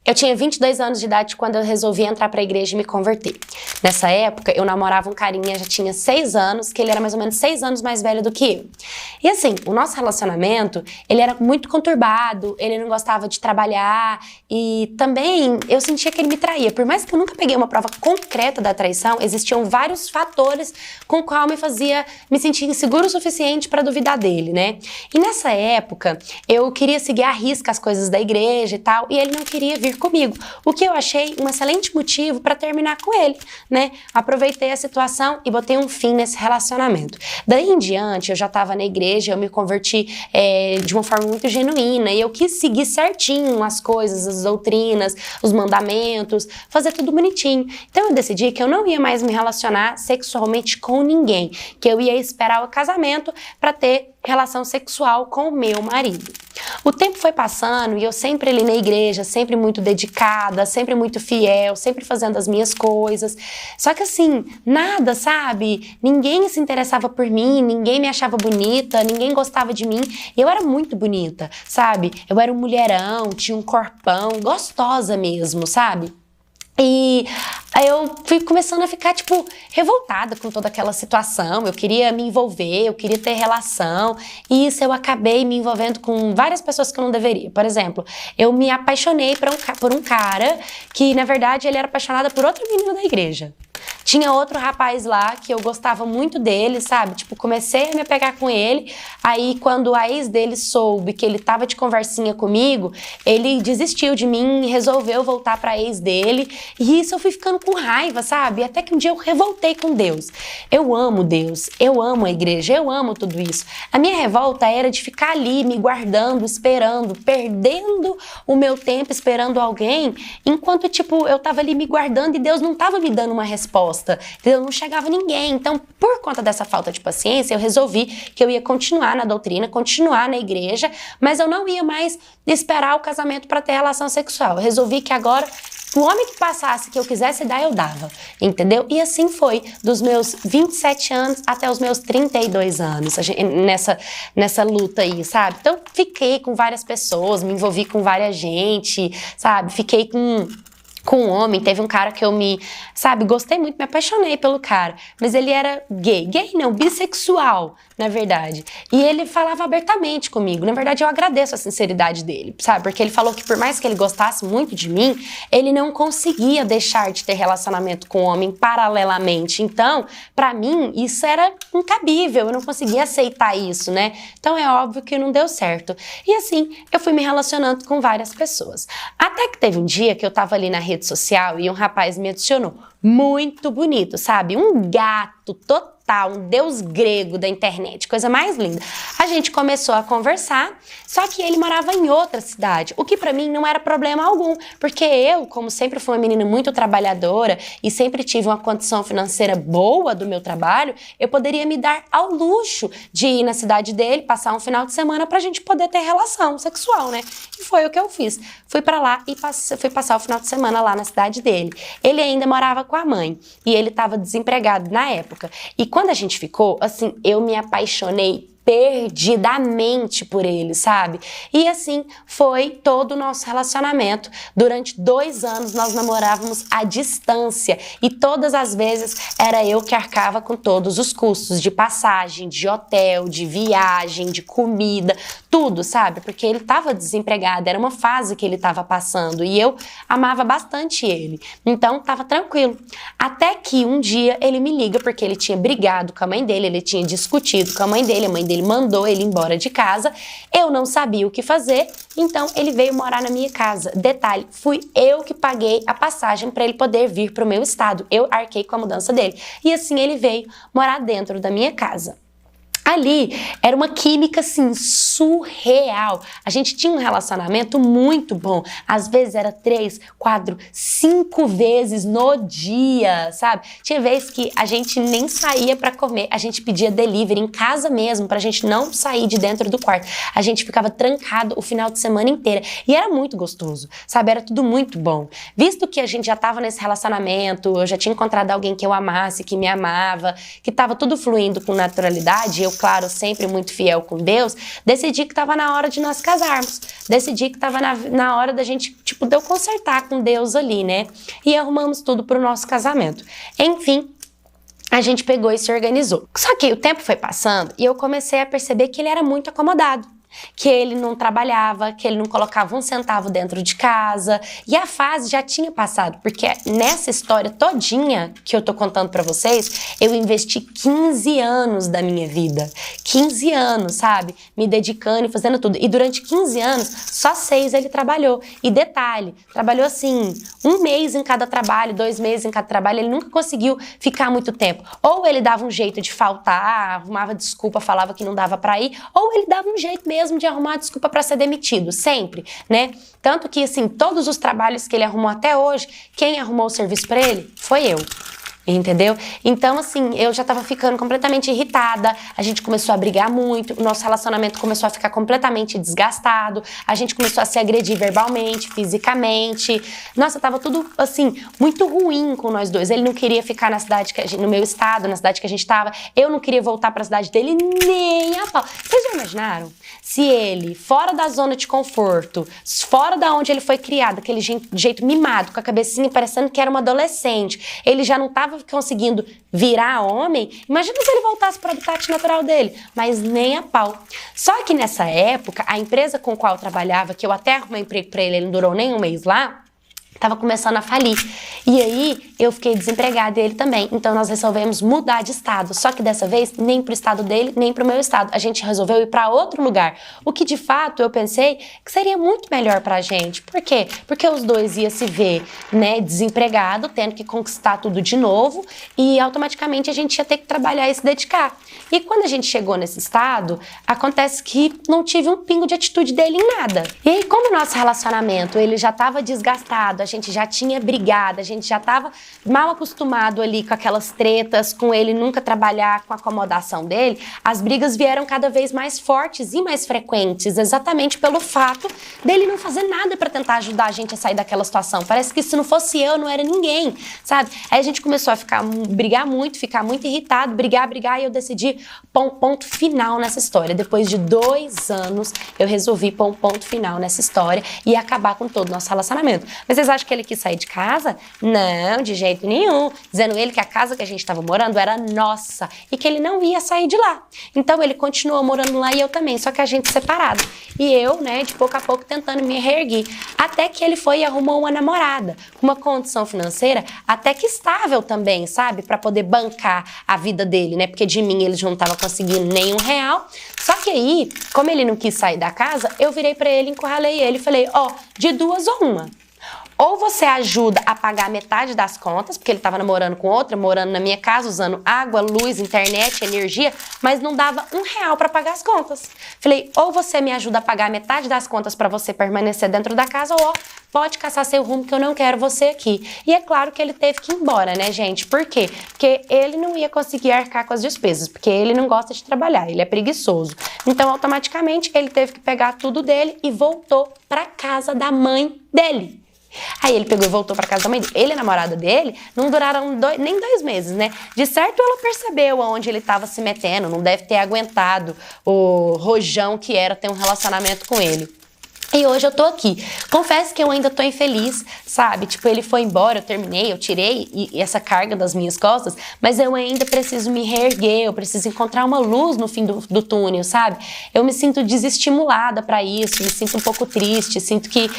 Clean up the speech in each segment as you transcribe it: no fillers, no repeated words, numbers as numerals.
Eu tinha 22 anos de idade quando eu resolvi entrar pra igreja e me converter. Nessa época, eu namorava um carinha, já tinha 6 anos, que ele era mais ou menos 6 anos mais velho do que eu. E assim, o nosso relacionamento, ele era muito conturbado, ele não gostava de trabalhar e também eu sentia que ele me traía. Por mais que eu nunca peguei uma prova concreta da traição, existiam vários fatores com o qual me fazia me sentir inseguro o suficiente pra duvidar dele, né? E nessa época, eu queria seguir à risca as coisas da igreja e tal, e ele não queria vir comigo, o que eu achei um excelente motivo para terminar com ele, né? Aproveitei a situação e botei um fim nesse relacionamento. Daí em diante, eu já estava na igreja, eu me converti de uma forma muito genuína e eu quis seguir certinho as coisas, as doutrinas, os mandamentos, fazer tudo bonitinho. Então eu decidi que eu não ia mais me relacionar sexualmente com ninguém, que eu ia esperar o casamento para ter relação sexual com o meu marido. O tempo foi passando e eu sempre ali na igreja, sempre muito dedicada, sempre muito fiel, sempre fazendo as minhas coisas. Só que assim, nada, sabe? Ninguém se interessava por mim, ninguém me achava bonita, ninguém gostava de mim. Eu era muito bonita, sabe? Eu era um mulherão, tinha um corpão, gostosa mesmo, sabe? E aí eu fui começando a ficar, tipo, revoltada com toda aquela situação. Eu queria me envolver, eu queria ter relação. E isso eu acabei me envolvendo com várias pessoas que eu não deveria. Por exemplo, eu me apaixonei por um cara que, na verdade, ele era apaixonado por outro menino da igreja. Tinha outro rapaz lá que eu gostava muito dele, sabe? Tipo, comecei a me apegar com ele. Aí, quando a ex dele soube que ele tava de conversinha comigo, ele desistiu de mim e resolveu voltar pra ex dele. E isso eu fui ficando com raiva, sabe? Até que um dia eu revoltei com Deus. Eu amo Deus, eu amo a igreja, eu amo tudo isso. A minha revolta era de ficar ali, me guardando, esperando, perdendo o meu tempo esperando alguém, enquanto, tipo, eu tava ali me guardando e Deus não tava me dando uma resposta. Entendeu? Não chegava ninguém. Então, por conta dessa falta de paciência, eu resolvi que eu ia continuar na doutrina, continuar na igreja, mas eu não ia mais esperar o casamento para ter relação sexual. Eu resolvi que agora o homem que passasse, que eu quisesse dar, eu dava, entendeu? E assim foi, dos meus 27 anos até os meus 32 anos, nessa luta aí, sabe? Então, fiquei com várias pessoas, me envolvi com várias gente, sabe? Fiquei com um homem, teve um cara que eu gostei muito, me apaixonei pelo cara, mas ele era gay não, bissexual, na verdade, e ele falava abertamente comigo. Na verdade, eu agradeço a sinceridade dele, sabe, porque ele falou que por mais que ele gostasse muito de mim, ele não conseguia deixar de ter relacionamento com o homem paralelamente. Então, pra mim, isso era incabível, eu não conseguia aceitar isso, né, então é óbvio que não deu certo, e assim, eu fui me relacionando com várias pessoas, até que teve um dia que eu tava ali na rede social e um rapaz me adicionou, muito bonito, sabe? Um gato total, um deus grego da internet, coisa mais linda. A gente começou a conversar, só que ele morava em outra cidade, o que pra mim não era problema algum, porque eu, como sempre fui uma menina muito trabalhadora e sempre tive uma condição financeira boa do meu trabalho, eu poderia me dar ao luxo de ir na cidade dele, passar um final de semana pra gente poder ter relação sexual, né? E foi o que eu fiz. Fui pra lá e fui passar o final de semana lá na cidade dele. Ele ainda morava com a mãe e ele estava desempregado na época. E quando a gente ficou, assim, eu me apaixonei perdidamente por ele, sabe? E assim foi todo o nosso relacionamento. Durante 2 anos nós namorávamos à distância e todas as vezes era eu que arcava com todos os custos de passagem, de hotel, de viagem, de comida, tudo, sabe? Porque ele estava desempregado, era uma fase que ele estava passando e eu amava bastante ele. Então tava tranquilo. Até que um dia ele me liga porque ele tinha brigado com a mãe dele, ele tinha discutido com a mãe dele mandou ele embora de casa, eu não sabia o que fazer, então ele veio morar na minha casa. Detalhe, fui eu que paguei a passagem para ele poder vir para o meu estado, eu arquei com a mudança dele. E assim ele veio morar dentro da minha casa. Ali era uma química, assim, surreal. A gente tinha um relacionamento muito bom. Às vezes era 3, 4, 5 vezes no dia, sabe? Tinha vezes que a gente nem saía pra comer, a gente pedia delivery em casa mesmo, pra gente não sair de dentro do quarto. A gente ficava trancado o final de semana inteira. E era muito gostoso, sabe? Era tudo muito bom. Visto que a gente já tava nesse relacionamento, eu já tinha encontrado alguém que eu amasse, que me amava, que tava tudo fluindo com naturalidade, eu claro, sempre muito fiel com Deus, decidi que estava na hora de nós casarmos. Decidi que estava na hora da gente, tipo, de eu consertar com Deus ali, né? E arrumamos tudo pro nosso casamento. Enfim, a gente pegou e se organizou. Só que o tempo foi passando e eu comecei a perceber que ele era muito acomodado. Que ele não trabalhava, que ele não colocava um centavo dentro de casa. E a fase já tinha passado, porque nessa história todinha que eu tô contando pra vocês, eu investi 15 anos da minha vida. 15 anos, sabe? Me dedicando e fazendo tudo. E durante 15 anos, só 6 ele trabalhou. E detalhe, trabalhou assim, 1 mês em cada trabalho, 2 meses em cada trabalho, ele nunca conseguiu ficar muito tempo. Ou ele dava um jeito de faltar, arrumava desculpa, falava que não dava pra ir, ou ele dava um jeito mesmo de arrumar desculpa para ser demitido, sempre, né? Tanto que, assim, todos os trabalhos que ele arrumou até hoje, quem arrumou o serviço para ele foi eu. Entendeu? Então, assim, eu já tava ficando completamente irritada, a gente começou a brigar muito, o nosso relacionamento começou a ficar completamente desgastado, a gente começou a se agredir verbalmente, fisicamente. Nossa, tava tudo, assim, muito ruim com nós dois. Ele não queria ficar na cidade, no meu estado, na cidade que a gente tava, eu não queria voltar pra cidade dele nem a pau. Vocês já imaginaram? Se ele, fora da zona de conforto, fora da onde ele foi criado, aquele jeito mimado, com a cabecinha parecendo que era uma adolescente, ele já não tava conseguindo virar homem, imagina se ele voltasse para o habitat natural dele, mas nem a pau. Só que nessa época, a empresa com a qual eu trabalhava, que eu até arrumei emprego para ele não durou nem 1 mês lá, tava começando a falir. E aí, eu fiquei desempregada e ele também. Então, nós resolvemos mudar de estado. Só que dessa vez, nem pro estado dele, nem pro meu estado. A gente resolveu ir para outro lugar. O que, de fato, eu pensei que seria muito melhor pra gente. Por quê? Porque os dois iam se ver, né, desempregado, tendo que conquistar tudo de novo. E, automaticamente, a gente ia ter que trabalhar e se dedicar. E quando a gente chegou nesse estado, acontece que não tive um pingo de atitude dele em nada. E aí, como o nosso relacionamento, ele já tava desgastado, a gente já tinha brigado, a gente já tava mal acostumado ali com aquelas tretas, com ele nunca trabalhar com a acomodação dele, as brigas vieram cada vez mais fortes e mais frequentes, exatamente pelo fato dele não fazer nada pra tentar ajudar a gente a sair daquela situação. Parece que se não fosse eu, não era ninguém, sabe? Aí a gente começou a brigar muito, ficar muito irritado, brigar, e eu decidi pôr um ponto final nessa história. Depois de 2 anos, eu resolvi pôr um ponto final nessa história e acabar com todo o nosso relacionamento. Mas vocês acham que ele quis sair de casa? Não, de jeito nenhum. Dizendo ele que a casa que a gente estava morando era nossa e que ele não ia sair de lá. Então ele continuou morando lá e eu também, só que a gente separado. E eu, né, de pouco a pouco tentando me reerguer. Até que ele foi e arrumou uma namorada, uma condição financeira até que estável também, sabe? Pra poder bancar a vida dele, né? Porque de mim ele não tava conseguindo nem R$1. Só que aí, como ele não quis sair da casa, eu virei pra ele, encurralei ele e falei, ó, de 2 ou 1. Ou você ajuda a pagar metade das contas, porque ele estava namorando com outra, morando na minha casa, usando água, luz, internet, energia, mas não dava R$1 para pagar as contas. Falei, ou você me ajuda a pagar metade das contas para você permanecer dentro da casa, ou ó, pode caçar seu rumo que eu não quero você aqui. E é claro que ele teve que ir embora, né, gente? Por quê? Porque ele não ia conseguir arcar com as despesas, porque ele não gosta de trabalhar, ele é preguiçoso. Então, automaticamente, ele teve que pegar tudo dele e voltou para casa da mãe dele. Aí ele pegou e voltou pra casa da mãe dele. Ele e a namorada dele não duraram nem 2 meses, né? De certo ela percebeu aonde ele tava se metendo, não deve ter aguentado o rojão que era ter um relacionamento com ele. E hoje eu tô aqui. Confesso que eu ainda tô infeliz, sabe? Tipo, ele foi embora, eu terminei, eu tirei essa carga das minhas costas, mas eu ainda preciso me reerguer, eu preciso encontrar uma luz no fim do túnel, sabe? Eu me sinto desestimulada pra isso, me sinto um pouco triste, sinto que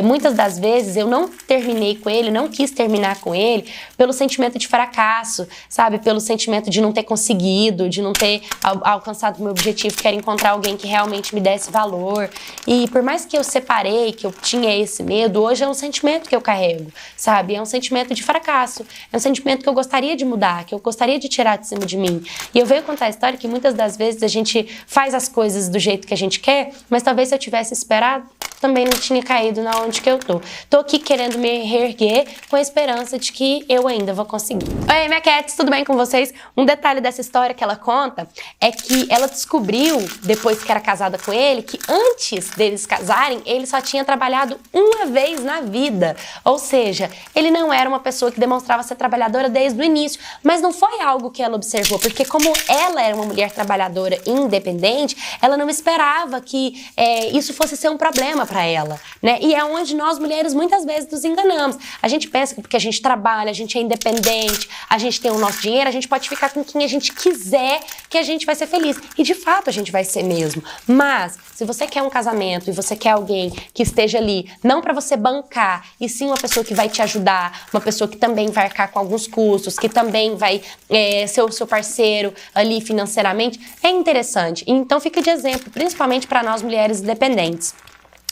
muitas das vezes eu não terminei com ele, não quis terminar com ele pelo sentimento de fracasso, sabe? Pelo sentimento de não ter conseguido, de não ter alcançado o meu objetivo, que era encontrar alguém que realmente me desse valor. E por mais que eu separei, que eu tinha esse medo, hoje é um sentimento que eu carrego, sabe? É um sentimento de fracasso, é um sentimento que eu gostaria de mudar, que eu gostaria de tirar de cima de mim. E eu venho contar a história que muitas das vezes a gente faz as coisas do jeito que a gente quer, mas talvez se eu tivesse esperado, também não tinha caído na onde que eu tô. Tô aqui querendo me reerguer com a esperança de que eu ainda vou conseguir. Oi, minha Cats, tudo bem com vocês? Um detalhe dessa história que ela conta é que ela descobriu, depois que era casada com ele, que antes deles casarem, casarem, ele só tinha trabalhado uma vez na vida. Ou seja, ele não era uma pessoa que demonstrava ser trabalhadora desde o início. Mas não foi algo que ela observou, porque como ela era uma mulher trabalhadora independente, ela não esperava que isso fosse ser um problema para ela, né? E é onde nós mulheres muitas vezes nos enganamos. A gente pensa que porque a gente trabalha, a gente é independente, a gente tem o nosso dinheiro, a gente pode ficar com quem a gente quiser, que a gente vai ser feliz. E de fato a gente vai ser mesmo. Mas se você quer um casamento e você quer alguém que esteja ali, não para você bancar, e sim uma pessoa que vai te ajudar, uma pessoa que também vai arcar com alguns custos, que também vai ser o seu parceiro ali financeiramente, é interessante. Então fica de exemplo, principalmente para nós mulheres independentes.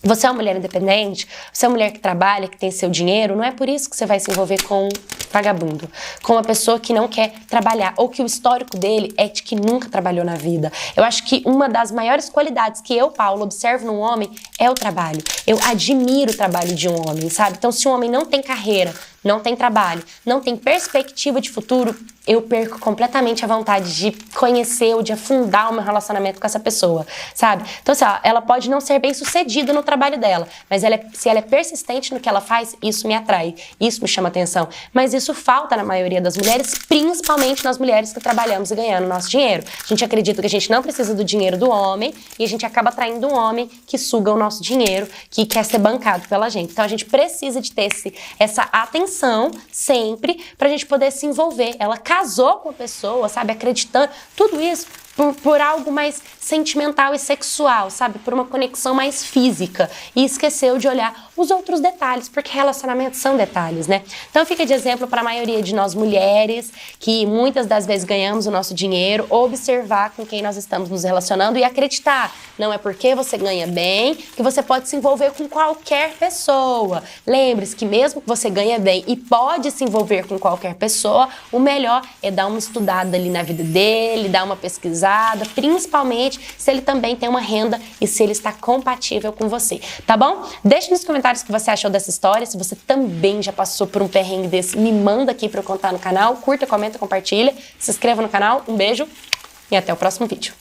Você é uma mulher independente, você é uma mulher que trabalha, que tem seu dinheiro, não é por isso que você vai se envolver com um vagabundo, com uma pessoa que não quer trabalhar, ou que o histórico dele é de que nunca trabalhou na vida. Eu acho que uma das maiores qualidades que eu, Paulo, observo num homem é o trabalho. Eu admiro o trabalho de um homem, sabe? Então, se um homem não tem carreira, não tem trabalho, não tem perspectiva de futuro, eu perco completamente a vontade de conhecer ou de afundar o meu relacionamento com essa pessoa, sabe? Então, assim, ela pode não ser bem sucedida no trabalho dela, mas se ela é persistente no que ela faz, isso me atrai, isso me chama atenção. Mas isso falta na maioria das mulheres, principalmente nas mulheres que trabalhamos e ganhando nosso dinheiro. A gente acredita que a gente não precisa do dinheiro do homem e a gente acaba atraindo um homem que suga o nosso dinheiro, que quer ser bancado pela gente. Então, a gente precisa de ter essa atenção sempre pra gente poder se envolver. Ela casou com a pessoa, sabe, acreditando, tudo isso por algo mais sentimental e sexual, sabe, por uma conexão mais física, e esqueceu de olhar os outros detalhes, porque relacionamentos são detalhes, né? Então fica de exemplo para a maioria de nós mulheres, que muitas das vezes ganhamos o nosso dinheiro, observar com quem nós estamos nos relacionando e acreditar, não é porque você ganha bem que você pode se envolver com qualquer pessoa. Lembre-se que mesmo que você ganha bem e pode se envolver com qualquer pessoa, o melhor é dar uma estudada ali na vida dele, dar uma pesquisada, principalmente se ele também tem uma renda e se ele está compatível com você, tá bom? Deixe nos comentários o que você achou dessa história, se você também já passou por um perrengue desse, me manda aqui para eu contar no canal, curta, comenta, compartilha, se inscreva no canal, um beijo e até o próximo vídeo.